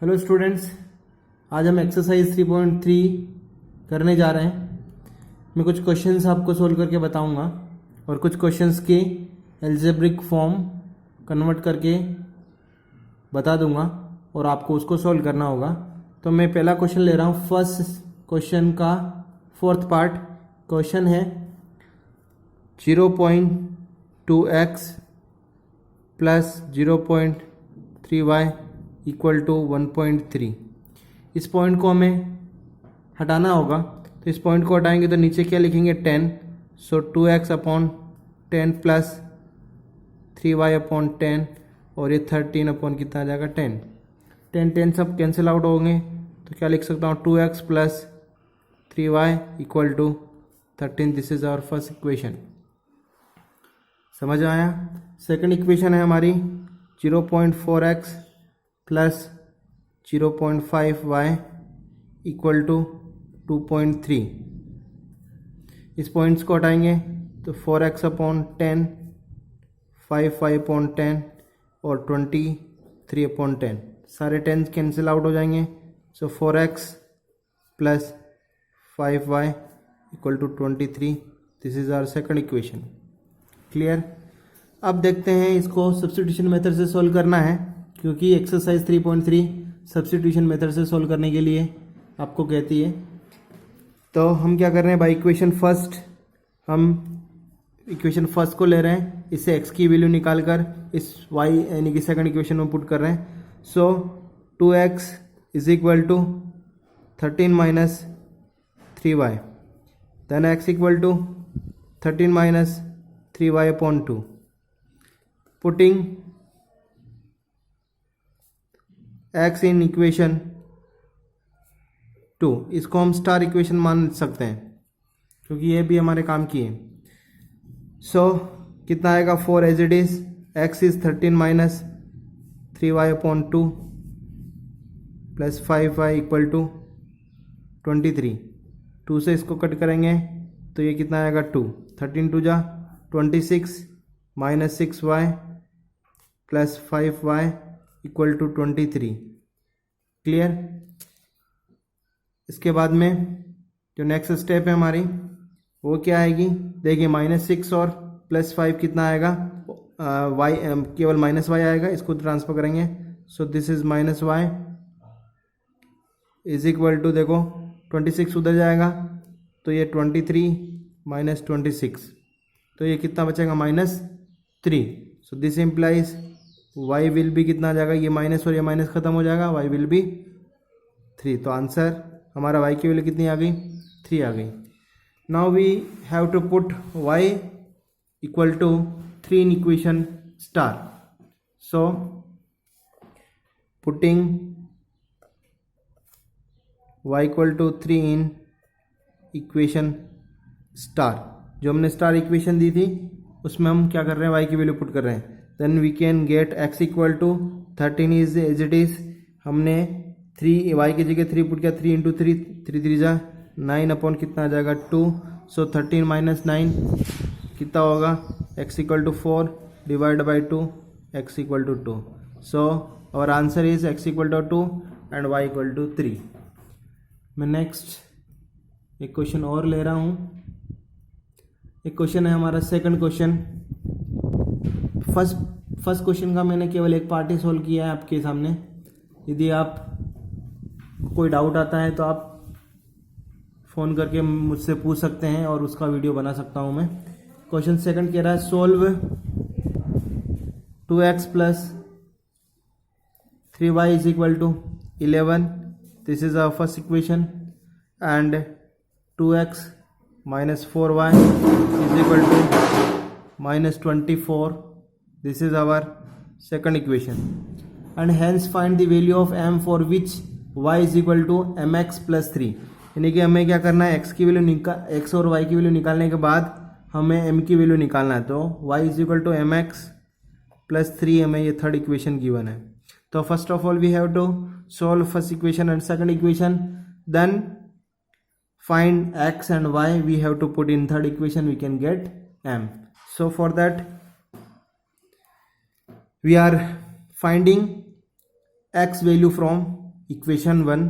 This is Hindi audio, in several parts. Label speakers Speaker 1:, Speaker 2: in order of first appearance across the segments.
Speaker 1: हेलो स्टूडेंट्स, आज हम एक्सरसाइज 3.3 करने जा रहे हैं। मैं कुछ क्वेश्चंस आपको सोल्व करके बताऊंगा और कुछ क्वेश्चंस के एल्जेब्रिक फॉर्म कन्वर्ट करके बता दूंगा और आपको उसको सोल्व करना होगा। तो मैं पहला क्वेश्चन ले रहा हूँ। फर्स्ट क्वेश्चन का फोर्थ पार्ट क्वेश्चन है 0.2x plus 0.3y equal to 1.3। इस पॉइंट को हमें हटाना होगा, तो इस पॉइंट को हटाएंगे तो नीचे क्या लिखेंगे 10। सो 2x upon 10 plus 3y upon 10 और ये 13 अपॉन कितना आ जाएगा 10। 10 सब कैंसिल आउट होंगे तो क्या लिख सकता हूँ 2x plus 3y equal to 13। This is our first equation. समझ आया। सेकंड इक्वेशन है हमारी 0.4x plus 0.5y equal to 2.3। इस पॉइंट्स को हटाएंगे तो 4x अपॉन 10, 5y अपॉन 10 और 23 अपॉन 10। सारे 10 कैंसिल आउट हो जाएंगे। So 4x plus 5y equal to 23। This is our second equation. Clear. अब देखते हैं इसको सब्स्टिट्यूशन मेथड से सॉल्व करना है, क्योंकि एक्सरसाइज 3.3 सब्स्टिट्यूशन मेथड से सॉल्व करने के लिए आपको कहती है। तो हम क्या कर रहे हैं, बाई इक्वेशन फर्स्ट हम इक्वेशन फर्स्ट को ले रहे हैं, इससे x की वैल्यू निकाल कर इस y यानी कि सेकंड इक्वेशन में पुट कर रहे हैं। So 2x is equal to 13 minus 3y, then x equal to 13 minus 3y upon 2। Putting x in equation 2, इसको हम स्टार इक्वेशन मान सकते हैं क्योंकि ये भी हमारे काम की है। सो कितना आएगा 4 as it is, x is 13 minus 3y upon 2 plus 5y equal to 23। 2 से इसको कट करेंगे तो ये कितना आएगा 2। 13 2 जा 26 minus 6y plus 5y equal to 23। Clear. इसके बाद में जो नेक्स्ट स्टेप है हमारी वो क्या आएगी, देखिए -6 और +5 कितना आएगा, y केवल -y आएगा, इसको ट्रांसफर करेंगे। So this is -y is equal to, देखो 26 उधर जाएगा तो ये 23 माइनस 26, तो ये कितना बचेगा -3। So this implies y will be कितना आ जाएगा, ये माइनस और ये माइनस खत्म हो जाएगा, y विल बी 3। तो आंसर हमारा y की वैल्यू कितनी आ गई, 3 आ गई। Now we have to put y equal to 3 in equation star. So putting y equal to 3 in equation star, जो हमने स्टार इक्वेशन दी थी उसमें हम क्या कर रहे हैं, y की वैल्यू पुट कर रहे हैं। Then we can get x equal to 13 is as it is, हमने 3 y की जगह 3 पुट किया, 3 इंटू 3 3 3 जा 9 अपॉन कितना आ जाएगा 2। सो 13 माइनस 9 कितना होगा, x equal to 4 divide by 2, x equal to 2। So our answer is x equal to 2 and y equal to 3। मैं नेक्स्ट एक क्वेश्चन और ले रहा हूँ। एक क्वेश्चन है हमारा सेकंड क्वेश्चन। फर्स्ट क्वेश्चन का मैंने केवल एक पार्ट ही सोल्व किया है आपके सामने। यदि आप कोई डाउट आता है तो आप फ़ोन करके मुझसे पूछ सकते हैं और उसका वीडियो बना सकता हूं मैं। क्वेश्चन सेकंड कह रहा है solve 2x plus 3y is equal to 11। This is our first equation and 2x minus 4y is equal to -24। This is our second equation and hence find the value of m for which y is equal to mx plus 3। यानी कि हमें क्या करना है, x की वैल्यू x और y की वैल्यू निकालने के बाद हमें m की वैल्यू निकालना है। तो y is equal to mx plus 3 हमें ये थर्ड इक्वेशन गिवन है। तो first of all we have to solve first equation and second equation, then find x and y we have to put in third equation, we can get m. So for that we are finding x value from equation 1.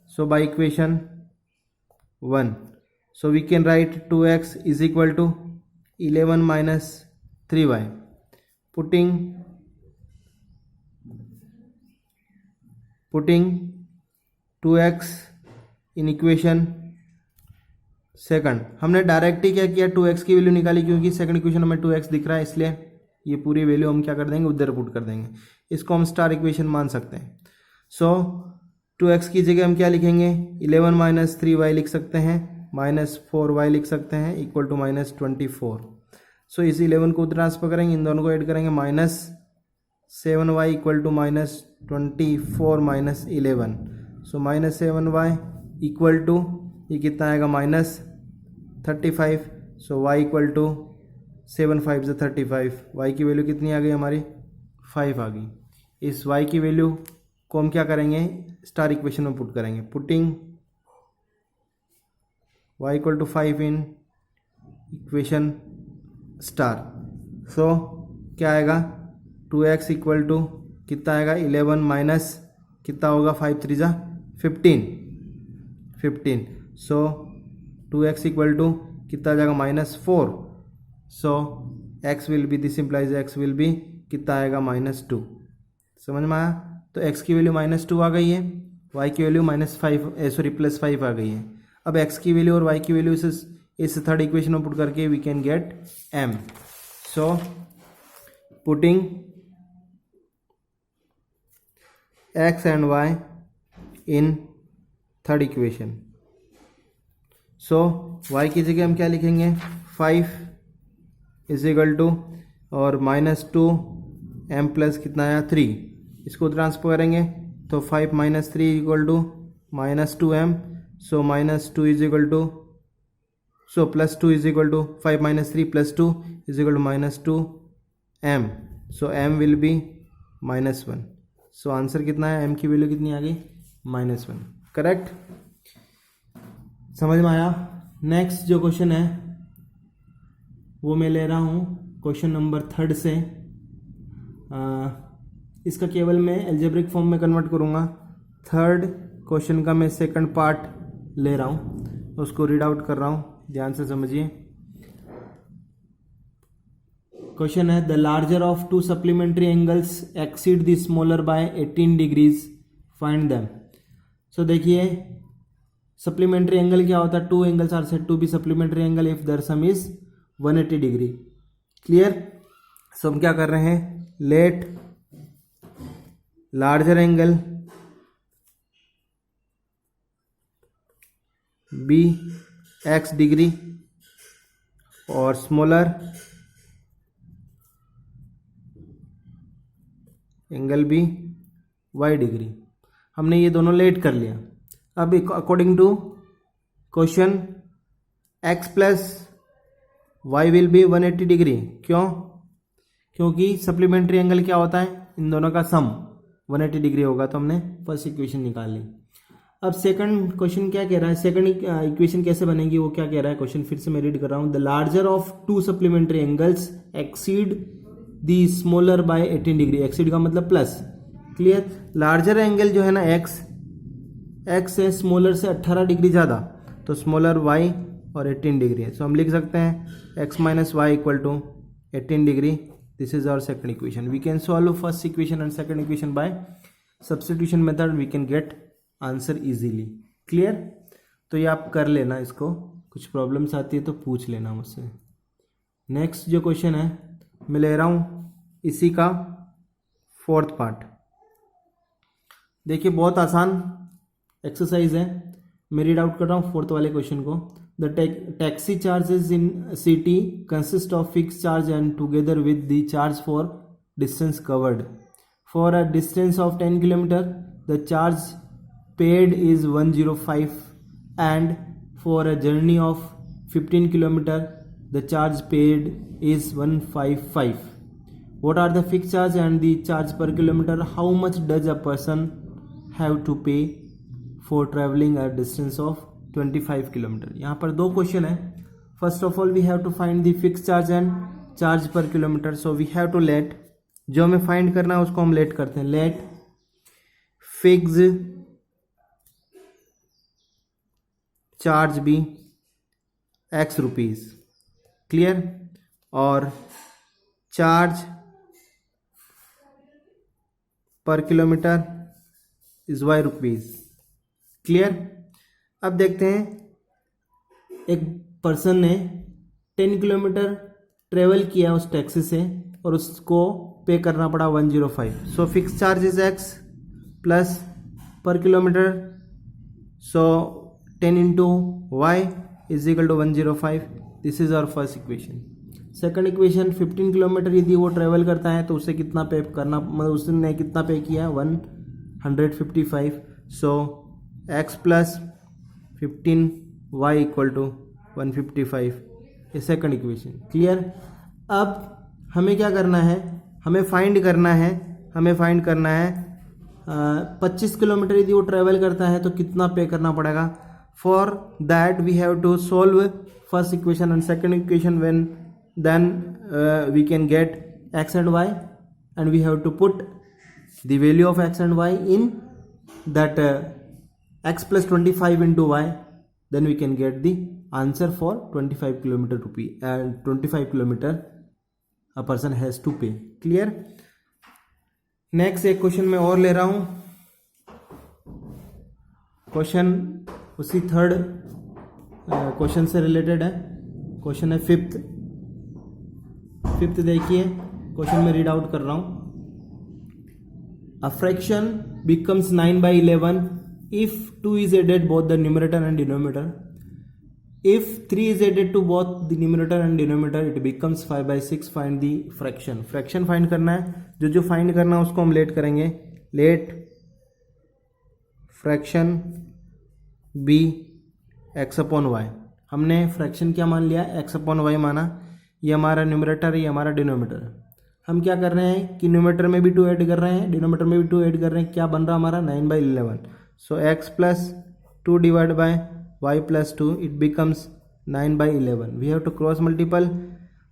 Speaker 1: So by equation 1, so we can write 2x is equal to 11 minus 3y. Putting 2x in equation second, हमने डायरेक्ट ही क्या किया 2x की वैल्यू निकाली, क्योंकि सेकंड इक्वेशन में 2x दिख रहा है, इसलिए ये पूरी वैल्यू हम क्या कर देंगे उधर पुट कर देंगे. इसको हम स्टार इक्वेशन मान सकते हैं. सो 2x की जगह हम क्या लिखेंगे 11 माइनस 3y लिख सकते हैं, माइनस 4y लिख सकते हैं, इक्वल टू माइनस 24. सो इस 11 को ट्रांसफर करेंगे, इन दोनों को ऐड करेंगे, minus 7y equal to minus 24 minus 11. So minus 7y equal to ये कितना आएगा minus 35. So y equal to 7 5 से 35. y की वैल्यू कितनी आ गई हमारी 5 आ गई. इस y की वैल्यू को हम क्या करेंगे स्टार इक्वेशन में पुट करेंगे. Putting y equal to 5 in equation star. So क्या आएगा 2x इक्वल टू कितना आएगा 11 माइनस कितना होगा 5 3 जा 15. सो 2x इक्वल टू कितना आ जाएगा minus 4. So x will be, this implies x will be कितना आएगा माइनस 2. समझ में आया. तो x की वैल्यू माइनस 2 आ गई है, y की वैल्यू माइनस 5 प्लस 5 आ गई है. अब x की वैल्यू और y की वैल्यू इस थर्ड इक्वेशन में पुट करके we can get m. So putting x and y in third equation. So y की जगह हम क्या लिखेंगे 5 इज इक्वल टू और माइनस 2 m प्लस कितना आया 3. इसको ट्रांसफर करेंगे तो 5 minus 3 equal to minus 2m. So minus 2 is equal to, so plus 2 is equal to 5 minus 3 plus 2 is equal to minus 2m. So m will be minus 1. So answer कितना है m की वैल्यू कितनी आ गई माइनस 1. करेक्ट. समझ में आया. नेक्स्ट जो क्वेश्चन है वो मैं ले रहा हूँ क्वेश्चन नंबर 3 से. इसका केवल मैं एल्जेब्रिक फॉर्म में कन्वर्ट करूँगा. थर्ड क्वेश्चन का मैं सेकंड पार्ट ले रहा हूँ, उसको रीड आउट कर रहा हूँ, ध्यान से समझिए. क्वेश्चन है the larger of two supplementary angles exceed the smaller by 18 degrees, find them. So देखिए सप्लीमेंट्री एंगल क्या होता है, two angles are said to be supplementary angle if their sum is 180 degree. Clear. So हम क्या कर रहे हैं let larger angle be x degree और smaller angle be y degree. हमने ये दोनों लेट कर लिया. अब according to question x plus y will be 180 degree. क्यों? क्योंकि सप्लीमेंट्री एंगल क्या होता है इन दोनों का सम 180 डिग्री होगा. तो हमने फर्स्ट इक्वेशन निकाल ली. अब सेकंड क्वेश्चन क्या कह रहा है, सेकंड इक्वेशन कैसे बनेगी वो क्या कह रहा है क्वेश्चन, फिर से मैं रीड कर रहा हूँ. The larger of two supplementary angles exceed the smaller by 18 degree. Exceed का मतलब प्लस. क्लियर. लार्जर एंगल जो है ना x है स्मॉलर से 18 डिग्री ज़्यादा, तो स्मॉलर y और 18 डिग्री है. सो हम लिख सकते हैं x minus y equal to 18 degree. This is our second equation. We can solve first equation and second equation by substitution method. We can get answer easily. Clear. तो ये आप कर लेना, इसको कुछ प्रॉब्लम्स आती है तो पूछ लेना मुझसे. नेक्स्ट जो क्वेश्चन है मैं ले रहा हूँ इसी का फोर्थ पार्ट. देखिए बहुत आसान एक्सरसाइज है, मैं रीड आउट कर रहा हूँ फोर्थ वाले क्वेश्चन को. The taxi charges in city consist of fix charge and together with the charge for distance covered. For a distance of 10 kilometre the charge paid is 105 and for a journey of 15 kilometer the charge paid is 155. What are the fixed charge and the charge per kilometer? How much does a person have to pay for traveling a distance of 25 kilometer? यहाँ पर दो क्वेश्चन है. First of all we have to find the fix charge and charge per kilometre. So we have to let, जो हमें फाइंड करना है उसको हम लेट करते हैं. Let fix charge be x rupees, clear, और charge per kilometre is y rupees, clear. अब देखते हैं एक पर्सन ने 10 किलोमीटर ट्रेवल किया उस टैक्सी से और उसको पे करना पड़ा 105। So fix charge is x plus per kilometre, so 10 into y is equal to 105। This is our first equation. Second equation, 15 kilometre यदि वो ट्रेवल करता है तो उसे कितना पे करना, मतलब उसने कितना पे किया 155। So x plus 15 y equal to 155, ये सेकंड इक्वेशन, क्लियर। अब हमें क्या करना है, हमें फाइंड करना है 25 किलोमीटर यदि वो ट्रेवल करता है तो कितना पे करना पड़ेगा। For that we have to solve first equation and second equation, when then we can get x and y and we have to put the value of x and y in that x plus 25 into y, then we can get the answer for 25 kilometer rupee and 25 kilometer a person has to pay, clear। next एक क्वेश्चन मैं और ले रहा हूं, क्वेश्चन उसी थर्ड क्वेश्चन से रिलेटेड है। क्वेश्चन है फिफ्थ देखिए, क्वेश्चन में रीड आउट कर रहा हूं। A fraction becomes 9/11 if 2 is added both the numerator and denominator. If 3 is added to both the numerator and denominator, it becomes 5/6. Find the fraction. Fraction find करना है, जो फाइंड करना है उसको हम लेट करेंगे। Let fraction be x upon y. हमने फ्रैक्शन क्या मान लिया, एक्स अपॉन वाई माना। ये हमारा न्यूमरेटर, ये हमारा डिनोमीटर। हम क्या कर रहे हैं कि न्यूमरेटर में भी 2 ऐड कर रहे हैं, डिनोमीटर में भी 2 ऐड कर रहे हैं। क्या बन रहा हमारा 9/11। So x plus 2 divide by y plus 2, it becomes 9/11। We have to cross multiple,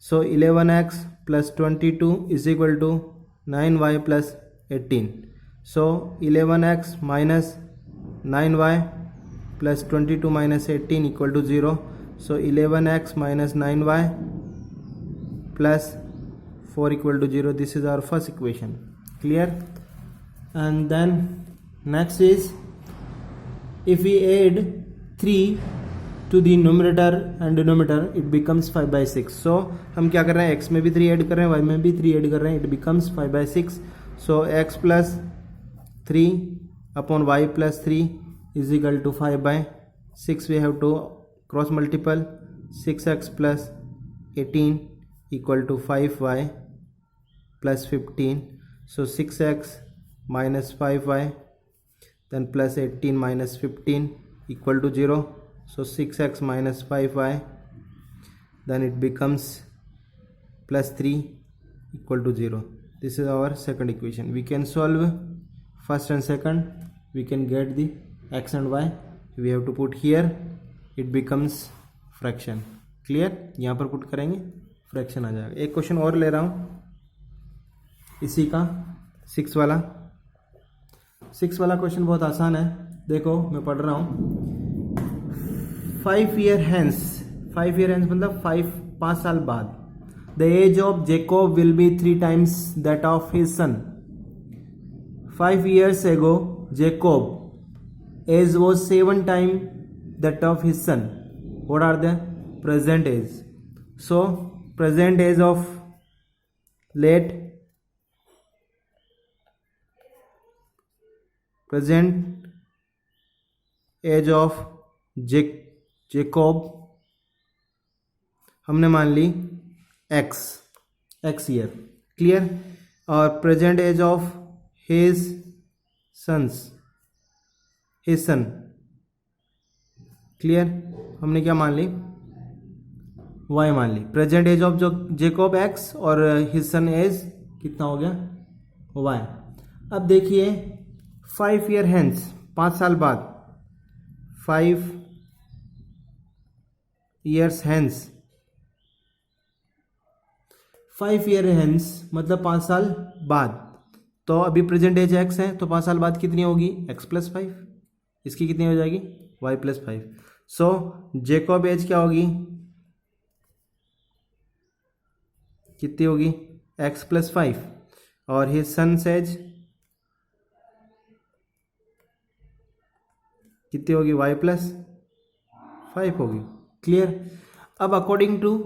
Speaker 1: so 11x plus 22 is equal to 9y plus 18। So 11x minus 9y plus 22 minus 18 equal to 0। So 11x minus 9y plus 4 equal to 0. This is our first equation, clear। And then next is, if we add 3 to the numerator and denominator, it becomes 5/6। so हम क्या कर रहे हैं, x में भी 3 ऐड कर रहे हैं, y में भी 3 ऐड कर रहे हैं, it becomes 5/6। so x plus 3 upon y plus 3 is equal to 5/6। we have to cross multiple, 6x plus 18 equal to 5y plus 15। so 6x minus 5y then plus 18 minus 15 equal to 0। so 6x minus 5y then it becomes plus 3 equal to 0। this is our second equation। we can solve first and second, we can get the x and y। we have to put here, it becomes fraction, clear। यहाँ पर पुट करेंगे, फ्रैक्शन आ जाएगा। एक क्वेश्चन और ले रहा हूं इसी का, 6 वाला क्वेश्चन बहुत आसान है। देखो मैं पढ़ रहा हूं। 5 year hence मतलब 5 साल बाद, the age of Jacob will be 3 times that of his son। 5 years ago Jacob age was 7 times that of his son। what are the present age? so present age of late, present age of Jacob हमने मान ली x ईयर, क्लियर। और present age of his son, clear. हमने क्या मान ली, y मान ली। प्रेजेंट एज ऑफ जो जेकोब x और हिज सन एज कितना हो गया y। अब देखिए 5 year hence 5 साल बाद, 5 years hence 5 year hence मतलब 5 साल बाद। तो अभी प्रेजेंट एज x है तो 5 साल बाद कितनी होगी x प्लस 5, इसकी कितनी हो जाएगी y प्लस 5। सो जेकॉब एज क्या होगी, कितनी होगी, x + 5 और हिज सन्स एज कितनी होगी, y + 5 होगी। क्लियर। अब अकॉर्डिंग टू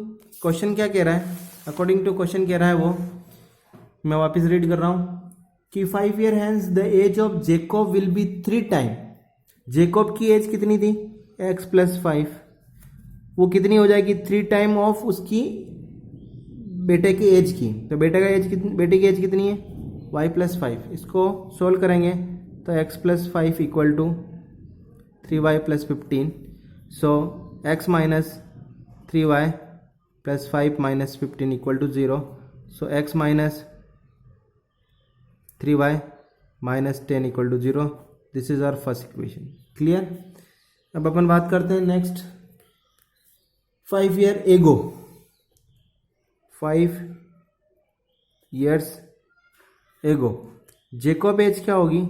Speaker 1: क्वेश्चन क्या कह रहा है, अकॉर्डिंग टू क्वेश्चन कह रहा है वो, मैं वापस रीड कर रहा हूं कि 5 year hence the age of Jacob will be 3 time. Jacob की एज कितनी थी, x + 5, वो कितनी हो जाएगी, 3 टाइम ऑफ उसकी बेटे की एज की। तो बेटे की एज कितनी है, y + 5। इसको सोल्व करेंगे तो x + 5 = 3y + 15। So x - 3y + 5 - 15 = 0। So x - 3y - 10 = 0। This is our first equation. Clear. अब अपन बात करते हैं नेक्स्ट, 5 ईयर एगो, 5 years एगो जेकॉब एज क्या होगी,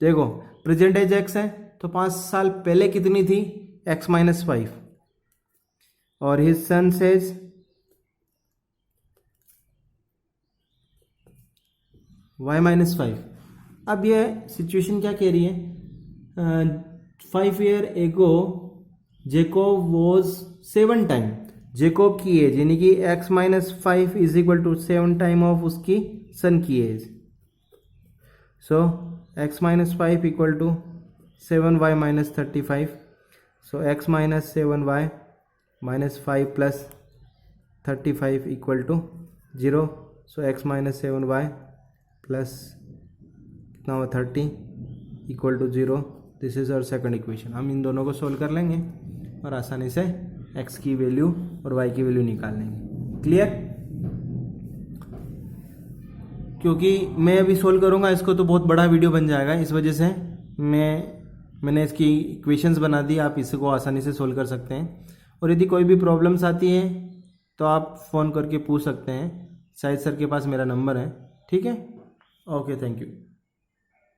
Speaker 1: देखो प्रेजेंट एज x है तो 5 साल पहले कितनी थी, x - 5 और हिज सन्स एज y - 5। अब ये सिचुएशन क्या कह रही है, 5 year ago Jacob was 7 time, Jacob की एज यानी कि x - 5 = 7 टाइम ऑफ उसकी सन की age. So x - 5 = 7y - 35। So x - 7y - 5 + 35 = 0। So x - 7y plus कितना हुआ 30 = 0। This is our second equation. हम इन दोनों को सोल्व कर लेंगे और आसानी से x की वैल्यू और y की वैल्यू निकाल लेंगे। क्लियर। क्योंकि मैं अभी सोल्व करूंगा इसको तो बहुत बड़ा वीडियो बन जाएगा, इस वजह से मैंने इसकी इक्वेशंस बना दी, आप इसको आसानी से सोल्व कर सकते हैं। और यदि कोई भी प्रॉब्लम्स आती है तो आप फ़ोन करके पूछ सकते हैं, शायद सर के पास मेरा नंबर है। ठीक है, ओके, थैंक यू।